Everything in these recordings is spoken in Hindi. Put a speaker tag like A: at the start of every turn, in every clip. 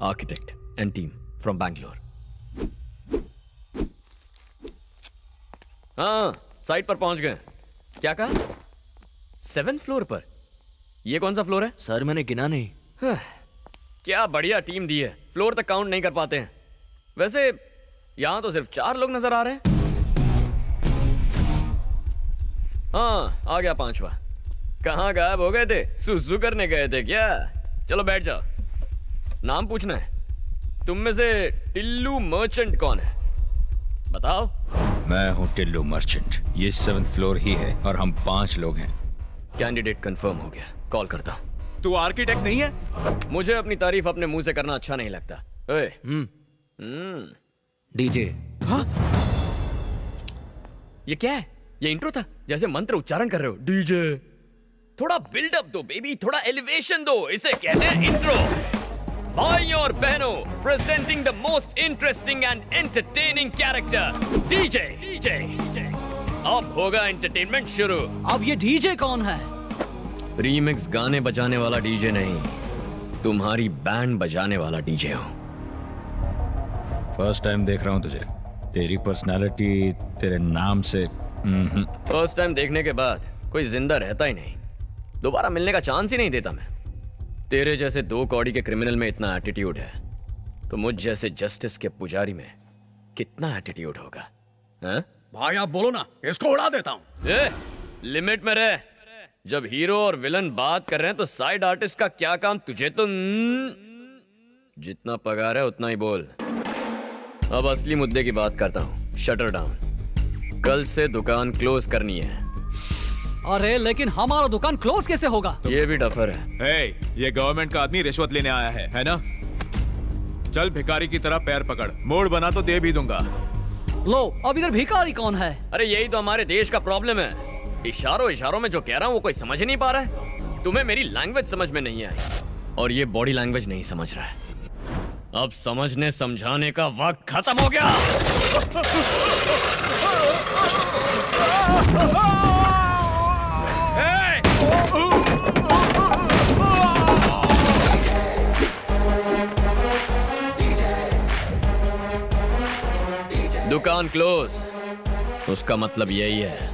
A: Architect and team from Bangalore. हाँ, साइट पर पहुंच गए। क्या कहा? 7th फ्लोर पर? ये कौन सा फ्लोर है?
B: सर मैंने गिना नहीं।
A: क्या बढ़िया टीम दी है, फ्लोर तक काउंट नहीं कर पाते हैं। वैसे यहां तो सिर्फ 4 लोग नजर आ रहे हैं। हाँ, आ गया 5वां। कहाँ गायब हो गए थे? सुसु करने गए थे क्या? चलो बैठ जाओ। नाम पूछना है। तुम में से टिल्लू मर्चेंट कौन है? बताओ।
C: मैं हूँ टिल्लू मर्चेंट। ये 7th फ्लोर ही है और हम 5 लोग हैं।
A: कैंडिडेट कंफर्म हो गया, कॉल करता हूँ।
D: तू आर्किटेक्ट नहीं है?
A: मुझे अपनी तारीफ अपने मुंह से करना अच्छा नहीं लगता। ओए,
B: डीजे।
D: हाँ?
A: ये क्या है? ये इंट्रो था, जैसे मंत्र उच्चारण कर रहे हो। डीजे। थोड़ा बिल्डअप दो बेबी, थोड़ा एलिवेशन दो। इसे कहते हैं इंट्रो। भाइयों और बहनों, presenting the most interesting and entertaining character, DJ. DJ अब होगा एंटरटेनमेंट शुरू।
B: अब ये डीजे कौन है?
A: रीमिक्स गाने बजाने वाला डीजे नहीं, तुम्हारी बैंड बजाने वाला डीजे हूं।
C: फर्स्ट टाइम देख रहा हूँ तुझे। तेरी पर्सनालिटी तेरे नाम से
A: फर्स्ट टाइम देखने के बाद कोई जिंदा रहता ही नहीं। दोबारा मिलने का चांस ही नहीं देता मैं। तेरे जैसे 2 कौड़ी के क्रिमिनल में इतना एटीट्यूड है, तो मुझ जैसे जस्टिस के पुजारी में कितना एटीट्यूड होगा? हाँ?
D: भाई आप बोलो ना, इसको उड़ा देता हूँ।
A: लिमिट में रह। जब हीरो और विलन बात कर रहे हैं तो साइड आर्टिस्ट का क्या काम? तुझे तो जितना पगार है उतना ही बोल। अब असली मुद्दे की बात करता हूँ। Shutter down. कल से दुकान क्लोज करनी है।
B: अरे लेकिन हमारा दुकान क्लोज कैसे होगा?
A: ये भी डफर है।
D: ये गवर्नमेंट का आदमी रिश्वत लेने आया है ना? चल भिखारी की तरह पैर पकड़, मोड़ बना तो दे भी दूंगा।
B: लो, अब इधर भिखारी कौन है?
A: अरे यही तो हमारे देश का प्रॉब्लम है। इशारों में जो कह रहा हूँ वो कोई समझ ही नहीं पा रहा है। तुम्हें मेरी लैंग्वेज समझ में नहीं आई, और ये बॉडी लैंग्वेज नहीं समझ रहा है। अब समझने समझाने का वक्त खत्म हो गया। दुकान क्लोज, उसका मतलब यही है।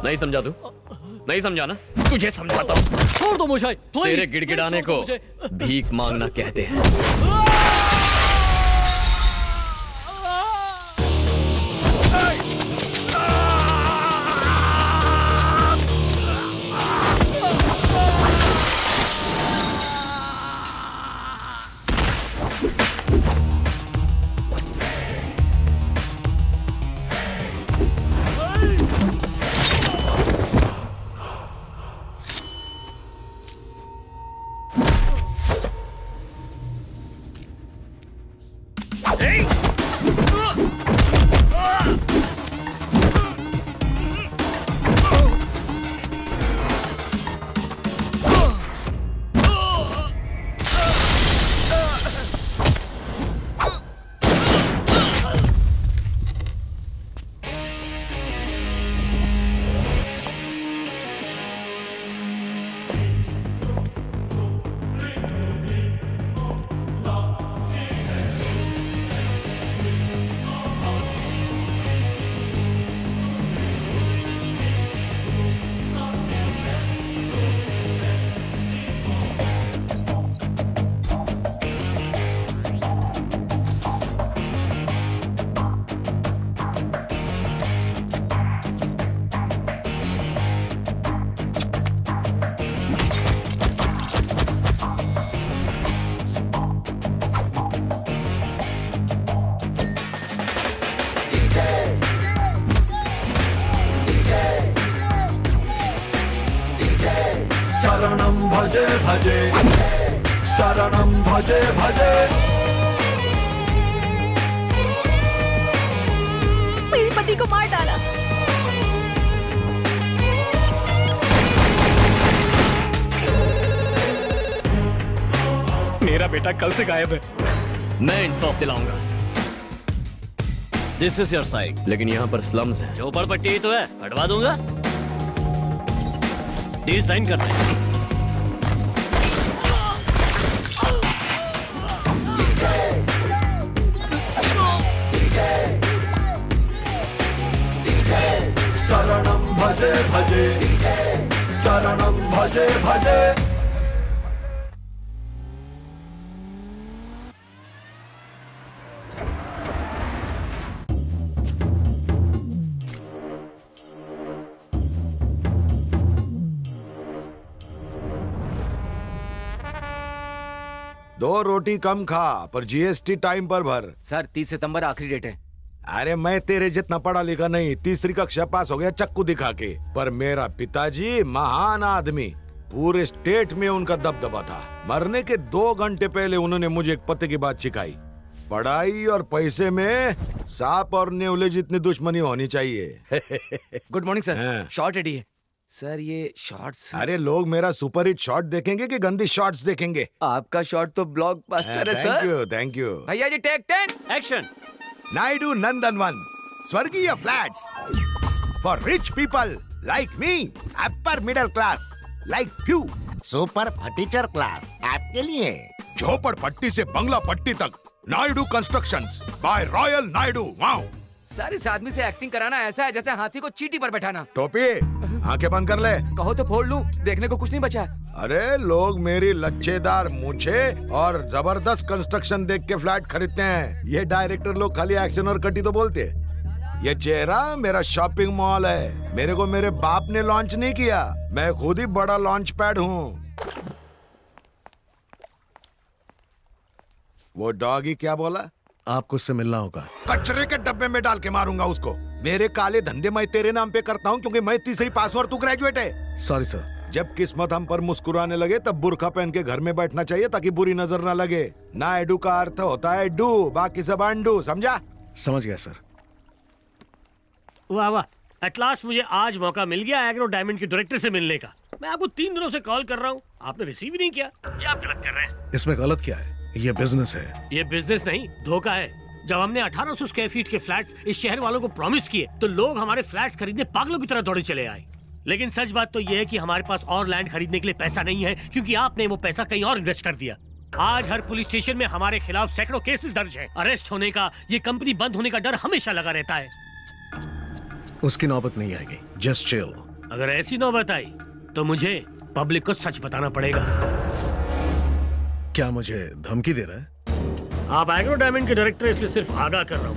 A: नहीं समझा तू? नहीं समझा ना? तुझे समझाता हूँ।
B: छोड़ दो मुझे, प्लीज।
A: तेरे गिड़गिड़ाने को भीख मांगना कहते हैं।
E: शरणं भजे भजे, शरणं भजे भजे।
F: मेरे पति को मार डाला।
D: मेरा बेटा कल से गायब है।
A: मैं इंसाफ दिलाऊंगा।
B: This is your side.
A: लेकिन यहाँ पर स्लम्स हैं।
B: झोपड़पट्टी तो है, हटवा दूंगा।
G: डील साइन करते हैं।
E: शरणं भजे भजे शरणं भजे भजे
H: दो रोटी कम खा पर जीएसटी टाइम पर भर।
I: सर 30 सितंबर आखिरी डेट है।
H: अरे मैं तेरे जितना पढ़ा लिखा नहीं, तीसरी कक्षा पास हो गया चक्कू दिखा के। पर मेरा पिताजी महान आदमी, पूरे स्टेट में उनका दबदबा था। मरने के 2 घंटे पहले उन्होंने मुझे एक पते की बात सिखाई, पढ़ाई और पैसे में सांप और नेवले जितनी दुश्मनी होनी चाहिए।
I: Good morning sir.
H: हाँ।
I: शॉर्ट रेडी है सर। ये शॉर्ट्स,
H: अरे लोग मेरा सुपर हिट शॉट देखेंगे कि गंदी शॉट्स देखेंगे?
I: आपका शॉट तो ब्लॉकबस्टर है सर।
H: Thank you.
I: भैया जी टेक 10
G: एक्शन।
H: नायडू नंदनवन स्वर्गीय flats for rich people like me, upper middle class like few, super furniture class आपके लिए। झोपड़पट्टी से बंगला पट्टी तक, Naidu constructions by royal Naidu. Wow
I: sir, इस आदमी से एक्टिंग कराना ऐसा है जैसे हाथी को चींटी पर बैठाना।
H: टोपी आंखें बंद कर ले।
I: कहो तो फोड़ लूं, देखने को कुछ नहीं बचा।
H: अरे लोग मेरी लच्छेदार मूछे और जबरदस्त कंस्ट्रक्शन देख के फ्लैट खरीदते हैं। ये डायरेक्टर लोग खाली एक्शन और कटी तो बोलते। ये चेहरा मेरा शॉपिंग मॉल है। मेरे को मेरे बाप ने लॉन्च नहीं किया, मैं खुद ही बड़ा लॉन्च पैड हूँ। वो डॉगी क्या बोला?
J: आपको उससे मिलना होगा।
H: कचरे के डब्बे में डाल के मारूंगा उसको। मेरे काले धंधे मैं तेरे नाम पे करता हूँ क्योंकि मैं तीसरी पास और तू ग्रेजुएट है।
J: Sorry sir.
H: जब किस्मत हम पर मुस्कुराने लगे तब बुर्का पहन के घर में बैठना चाहिए ताकि बुरी नजर ना लगे। ना एडू का अर्थ होता है डू, बाकी सब अंडू, समझा?
J: समझ गया सर।
G: वाह वाह, एट लास्ट मुझे आज मौका मिल गया एग्रो डायमंड के डायरेक्टर से मिलने का। मैं आपको 3 दिनों से कॉल कर रहा हूँ, आपने रिसीव ही नहीं किया। ये आप गलत कर रहे हैं।
J: इसमें गलत क्या है? ये बिजनेस है।
G: ये बिजनेस नहीं, धोखा है। जब हमने 1800 स्क्वायर फीट के फ्लैट्स इस शहर वालों को प्रॉमिस किए तो लोग हमारे फ्लैट्स खरीदने पागलों की तरह दौड़े चले आए। लेकिन सच बात तो ये है कि हमारे पास और लैंड खरीदने के लिए पैसा नहीं है क्योंकि आपने वो पैसा कहीं और इन्वेस्ट कर दिया। आज हर पुलिस स्टेशन में हमारे खिलाफ सैकड़ों केसेस दर्ज हैं। अरेस्ट होने का, ये कंपनी बंद होने का डर हमेशा लगा रहता है।
J: उसकी नौबत नहीं आएगी, जस्ट चिल।
G: अगर ऐसी नौबत आई तो मुझे पब्लिक को सच बताना पड़ेगा।
J: क्या मुझे धमकी दे रहा है?
G: आप एग्रो डायमंड के डायरेक्टर, इसलिए सिर्फ आगाह कर रहा हूँ।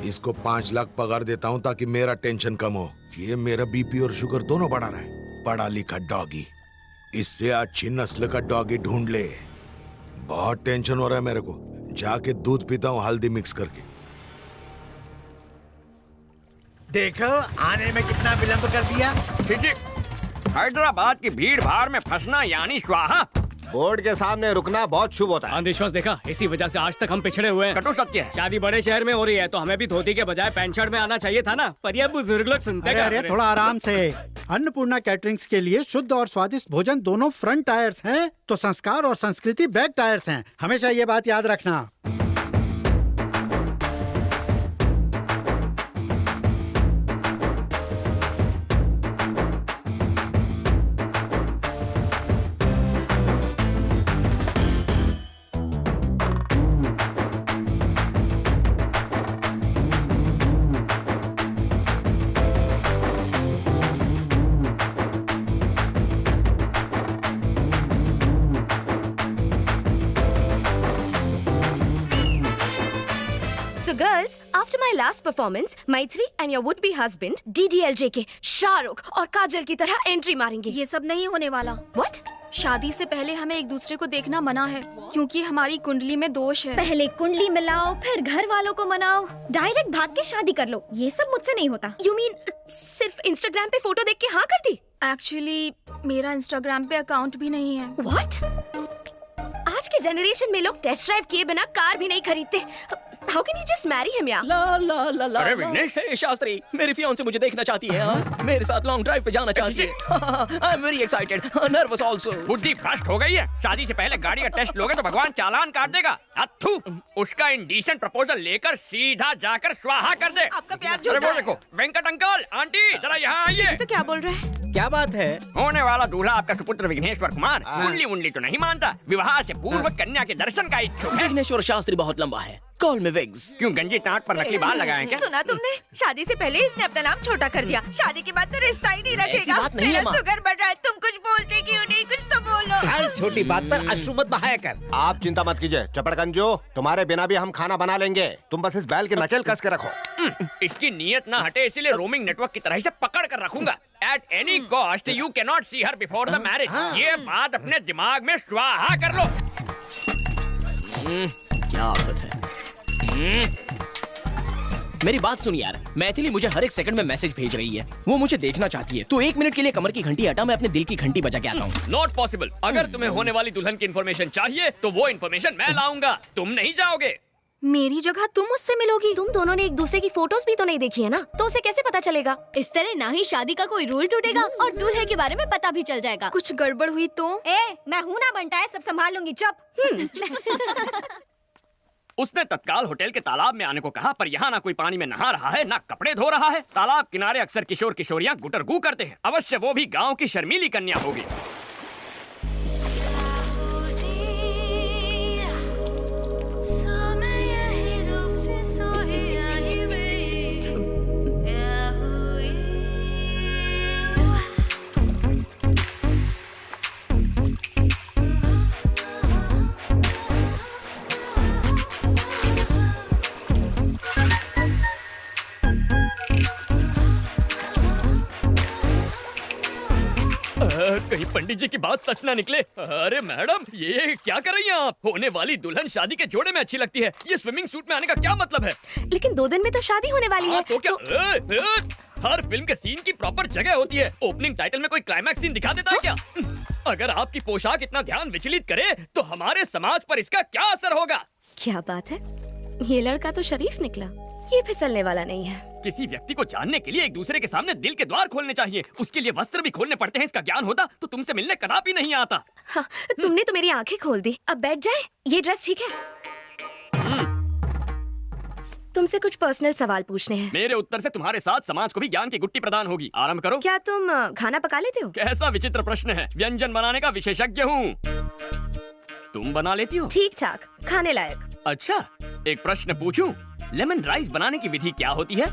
H: इसको 5 लाख पगार देता हूँ ताकि मेरा टेंशन कम हो। ये मेरा बीपी और शुगर दोनों बढ़ा रहा है। पढ़ा लिखा डॉगी, इससे अच्छी नस्ल का डॉगी ढूंढ ले। बहुत टेंशन हो रहा है मेरे को। जाके दूध पीता हूँ हल्दी मिक्स करके।
K: देखो आने में कितना विलंब कर दिया।
A: हैदराबाद की भीड़ भाड़ में फंसना यानी स्वाहा।
K: बोर्ड के सामने रुकना बहुत शुभ होता है।
B: अंधविश्वास देखा, इसी वजह से आज तक हम पिछड़े हुए हैं।
A: कटु सत्य है।
B: शादी बड़े शहर में हो रही है तो हमें भी धोती के बजाय पैंट शर्ट में आना चाहिए था ना। पर ये बुजुर्ग लोग सुनते क्या?
L: अरे थोड़ा आराम से। अन्नपूर्णा कैटरिंग्स के लिए शुद्ध और स्वादिष्ट भोजन दोनों फ्रंट टायर्स हैं तो संस्कार और संस्कृति बैक टायर्स हैं। हमेशा ये बात याद रखना।
F: So girls, after my last performance, Maitri and your would-be husband DDLJ के शाहरुख और काजल की तरह एंट्री मारेंगे।
M: ये सब नहीं होने वाला।
F: What?
M: शादी से पहले हमें एक दूसरे को देखना मना है क्योंकि हमारी कुंडली में दोष है।
F: पहले कुंडली मिलाओ, फिर घर वालों को मनाओ, डायरेक्ट भाग के शादी कर लो। ये सब मुझसे नहीं होता। You mean सिर्फ इंस्टाग्राम पे फोटो देख के हाँ कर दी?
M: एक्चुअली मेरा इंस्टाग्राम पे अकाउंट भी नहीं है।
F: What? आज के जनरेशन में लोग टेस्ट ड्राइव किए बिना कार भी नहीं खरीदते। How can you just marry him, यार?
N: ला ला ला ला
A: अरे विघ्नेश।
N: हे शास्त्री, मेरी फियांसे मुझे देखना चाहती है। हाँ? मेरे साथ लॉन्ग ड्राइव पे जाना चाहती है। I am very excited, nervous also.
A: बुद्धि भ्रष्ट हो गई है। शादी से पहले गाड़ी का टेस्ट लोगे तो भगवान चालान काट देगा। अथू, उसका इंडिसेंट प्रपोजल लेकर सीधा जाकर स्वाहा कर दे।
O: आपका प्यार
A: अरे वो देखो, वेंकट अंकल, आंटी जरा यहाँ आइए।
O: तो क्या बोल रहे हैं?
B: क्या बात है?
A: होने वाला दूल्हा आपका सुपुत्र विघ्नेश्वर कुमार कुंडली उंडली तो नहीं मानता, विवाह से पूर्व कन्या के दर्शन का इच्छुक है।
N: विघ्नेश्वर शास्त्री बहुत लंबा है, कॉल मी विग्स।
A: क्यों गंजी टाट पर नकली बाल लगाए क्या?
O: सुना तुमने? शादी से पहले इसने अपना नाम छोटा कर दिया, शादी के बाद तो रिश्ता ही नहीं रखेगा।
N: बात नहीं है,
O: मेरा
N: माँ।
O: शुगर बढ़ रहा है, तुम कुछ बोलते क्यों नहीं? कुछ तो बोलो।
K: हर छोटी बात पर अश्रु मत बहाया कर।
E: आप चिंता मत कीजिए चपड़गंजो, तुम्हारे बिना भी हम खाना बना लेंगे। तुम बस इस बैल की नकेल कस के रखो।
A: इसकी नीयत ना हटे, इसीलिए रोमिंग नेटवर्क की तरह इसे पकड़ कर रखूंगा। At any cost, you cannot see her before the marriage. ये बात अपने दिमाग में स्वाहा कर लो।
N: क्या आफत है। मेरी बात सुन यार, मैथिली मुझे हर एक सेकंड में मैसेज भेज रही है। वो मुझे देखना चाहती है, तो 1 मिनट के लिए कमर की घंटी हटा, मैं अपने दिल की घंटी बजा के आता हूँ।
A: Not possible. अगर तुम्हें होने वाली दुल्हन की इन्फॉर्मेशन चाहिए तो वो इन्फॉर्मेशन मैं लाऊंगा, तुम नहीं जाओगे।
F: मेरी जगह तुम मुझसे मिलोगी। तुम दोनों ने एक दूसरे की फोटोज भी तो नहीं देखी है ना, तो उसे कैसे पता चलेगा?
M: इस तरह ना ही शादी का कोई रूल टूटेगा और दूल्हे के बारे में पता भी चल जाएगा। कुछ गड़बड़ हुई तो?
O: मैं हूँ ना बनता है, सब संभाल लूंगी, चुप।
A: उसने तत्काल होटल के तालाब में आने को कहा, पर यहाँ ना कोई पानी में नहा रहा है, ना कपड़े धो रहा है। तालाब किनारे अक्सर किशोर किशोरियाँ गुटरगू करते हैं। अवश्य वो भी गाँव की शर्मीली कन्या होगी। कहीं पंडित जी की बात सच ना निकले। अरे मैडम, ये क्या कर रही हैं आप? होने वाली दुल्हन शादी के जोड़े में अच्छी लगती है, ये स्विमिंग सूट में आने का क्या मतलब है?
F: लेकिन 2 दिन में तो शादी होने वाली है।
A: तो क्या हर फिल्म के सीन की प्रॉपर जगह होती है। ओपनिंग टाइटल में कोई क्लाइमैक्स सीन दिखा देता है क्या? अगर आपकी पोशाक इतना ध्यान विचलित करे तो हमारे समाज पर इसका क्या असर होगा?
F: क्या बात है, ये लड़का तो शरीफ निकला, ये फिसलने वाला नहीं है।
A: किसी व्यक्ति को जानने के लिए एक दूसरे के सामने दिल के द्वार खोलने चाहिए, उसके लिए वस्त्र भी खोलने पड़ते हैं। इसका ज्ञान होता तो तुमसे मिलने कदापि नहीं आता।
F: हाँ, तुमने तो मेरी आंखें खोल दी। अब बैठ जाए, ये ड्रेस ठीक है? तुमसे कुछ पर्सनल सवाल पूछने हैं।
A: मेरे उत्तर से तुम्हारे साथ समाज को भी ज्ञान की गुट्टी प्रदान होगी। आरंभ करो।
F: क्या तुम खाना पका लेते हो?
A: कैसा विचित्र प्रश्न है, व्यंजन बनाने का विशेषज्ञ हूँ। तुम बना लेती हो?
F: ठीक ठाक, खाने लायक।
A: अच्छा, एक प्रश्न पूछूं? लेमन राइस बनाने की विधि क्या होती है?